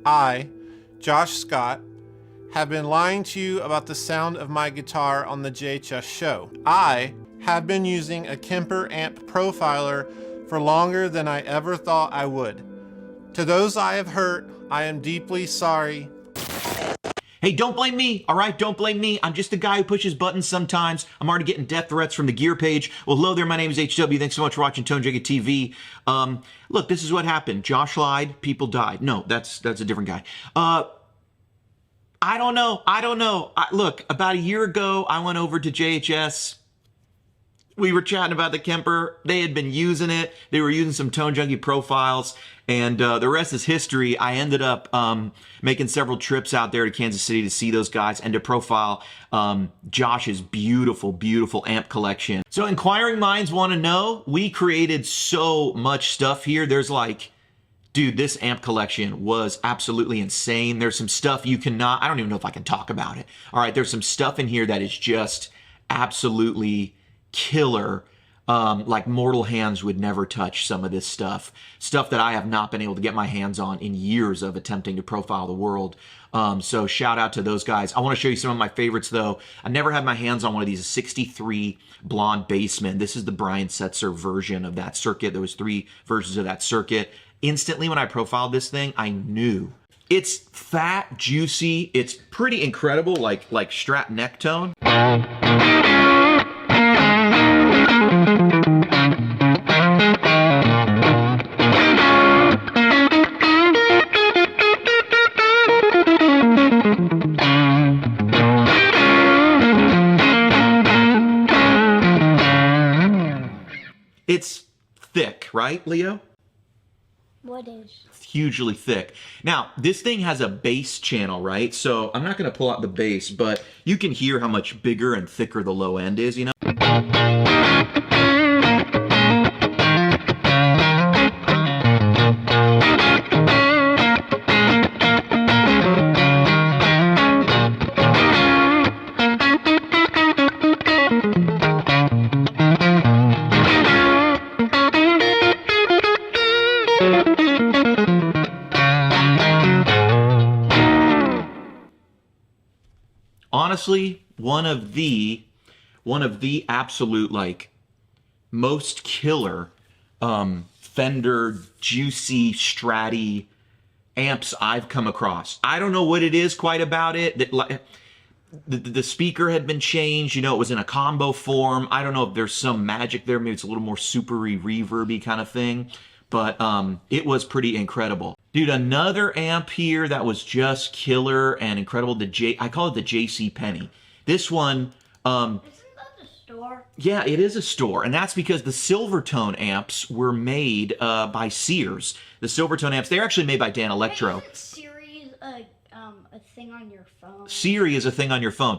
I, Josh Scott, have been lying to you about the sound of my guitar on the JHS show. I have been using a Kemper amp profiler for longer than I ever thought I would. To those I have hurt, I am deeply sorry. Hey, don't blame me, all right? Don't blame me. I'm just a guy who pushes buttons sometimes. I'm already getting death threats from the gear page. Well, hello there. My name is HW. Thanks so much for watching Tone Junkie TV. Look, this is what happened. Josh lied. People died. No, that's a different guy. I don't know. Look, about a year ago, I went over to JHS. We were chatting about the Kemper. They had been using it. They were using some Tone Junkie profiles. And the rest is history. I ended up making several trips out there to Kansas City to see those guys and to profile Josh's beautiful, beautiful amp collection. So inquiring minds want to know, we created so much stuff here. There's like, dude, this amp collection was absolutely insane. There's some stuff you cannot, I don't even know if I can talk about it. All right, there's some stuff in here that is just absolutely killer. Like mortal hands would never touch some of this stuff. Stuff that I have not been able to get my hands on in years of attempting to profile the world. So shout out to those guys. I want to show you some of my favorites though. I never had my hands on one of these 63 Blonde Bassmen. This is the Brian Setzer version of that circuit. There was 3 versions of that circuit. Instantly when I profiled this thing, I knew. It's fat, juicy. It's pretty incredible, like Strat neck tone. It's thick, right, Leo? What is? It's hugely thick. Now, this thing has a bass channel, right? So I'm not going to pull out the bass, but you can hear how much bigger and thicker the low end is, you know? Honestly, one of the absolute like most killer Fender juicy Stratty amps I've come across. I don't know what it is quite about it. That the speaker had been changed. You know, it was in a combo form. I don't know if there's some magic there. Maybe it's a little more supery, reverby kind of thing. But it was pretty incredible. Dude, another amp here that was just killer and incredible. I call it the JC Penney. This one... Isn't that a store? Yeah, it is a store. And that's because the Silvertone amps were made by Sears. The Silvertone amps, they're actually made by Dan Electro. Isn't Siri a thing on your phone? Siri is a thing on your phone.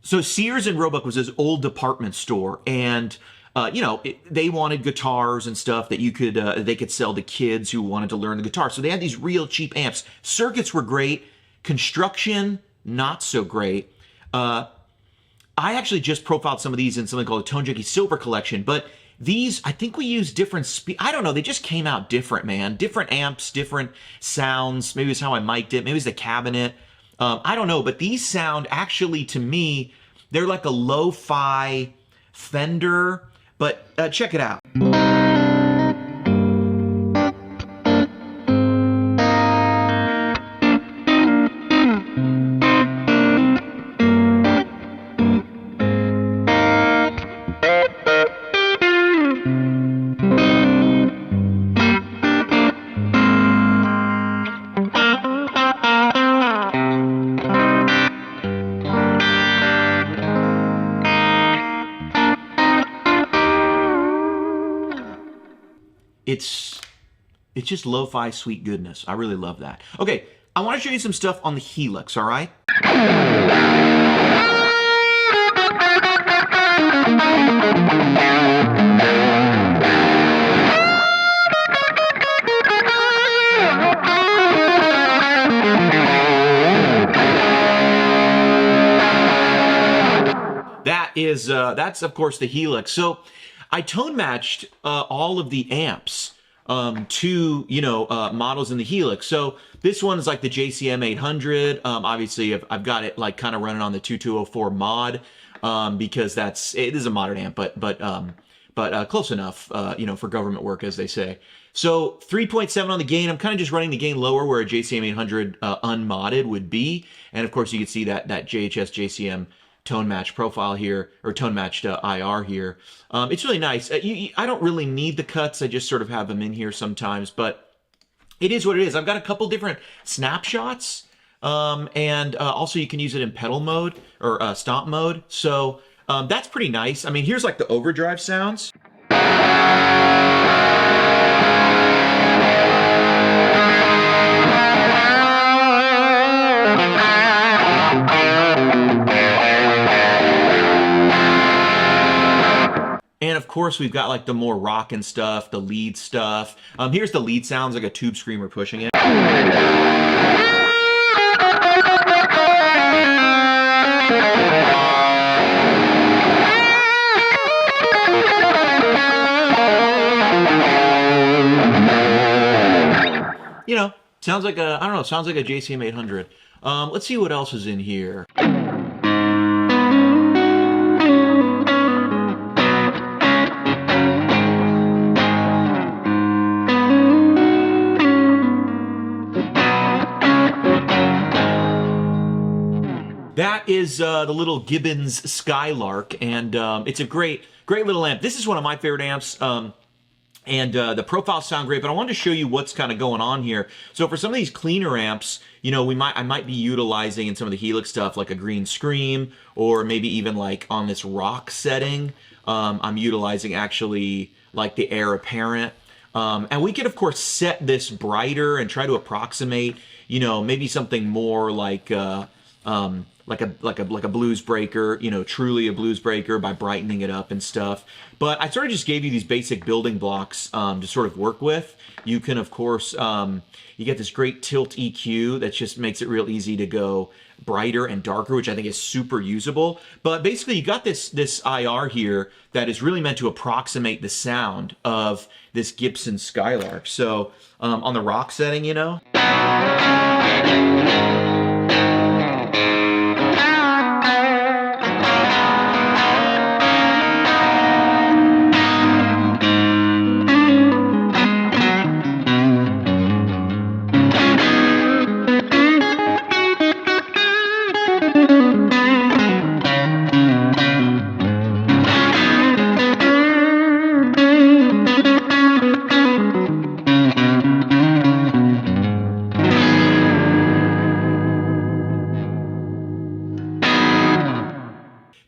So Sears and Roebuck was this old department store, and... you know, they wanted guitars and stuff that they could sell to kids who wanted to learn the guitar. So they had these real cheap amps. Circuits were great. Construction, not so great. I actually just profiled some of these in something called the Tone Junkie Silver Collection. But these, I think we use different I don't know. They just came out different, man. Different amps, different sounds. Maybe it's how I mic'd it. Maybe it's the cabinet. I don't know. But these sound actually, to me, they're like a lo-fi Fender. But check it out. It's just lo-fi sweet goodness. I really love that. Okay, I want to show you some stuff on the Helix, all right? That's of course the Helix. So I tone matched all of the amps two, models in the Helix. So this one is like the JCM 800. Obviously, I've got it like kind of running on the 2204 mod because it is a modern amp, but close enough, for government work, as they say. So 3.7 on the gain. I'm kind of just running the gain lower where a JCM 800 unmodded would be. And of course, you can see that JHS JCM tone match profile here, or tone matched IR here. It's really nice. I don't really need the cuts. I just sort of have them in here sometimes, but it is what it is. I've got a couple different snapshots, and also you can use it in pedal mode or stomp mode. So that's pretty nice. I mean, here's like the overdrive sounds. And of course, we've got like the more rock and stuff, the lead stuff. Here's the lead sounds, like a tube screamer pushing it. Sounds like sounds like a JCM 800. Let's see what else is in here. That is the little Gibson Skylark, and it's a great little amp. This is one of my favorite amps. And the profiles sound great, but I wanted to show you what's kind of going on here. So for some of these cleaner amps, I might be utilizing in some of the Helix stuff like a green scream, or maybe even like on this rock setting, I'm utilizing actually like the Heir Apparent. And we could of course set this brighter and try to approximate, maybe something more like a blues breaker, truly a blues breaker, by brightening it up and stuff. But I sort of just gave you these basic building blocks to sort of work with. You can, of course, you get this great tilt EQ that just makes it real easy to go brighter and darker, which I think is super usable. But basically, you got this IR here that is really meant to approximate the sound of this Gibson Skylark. So on the rock setting,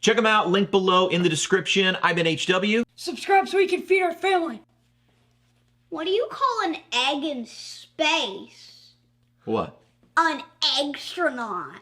Check them out, link below in the description. I've been HW. Subscribe so we can feed our family. What do you call an egg in space? What? An extronaut.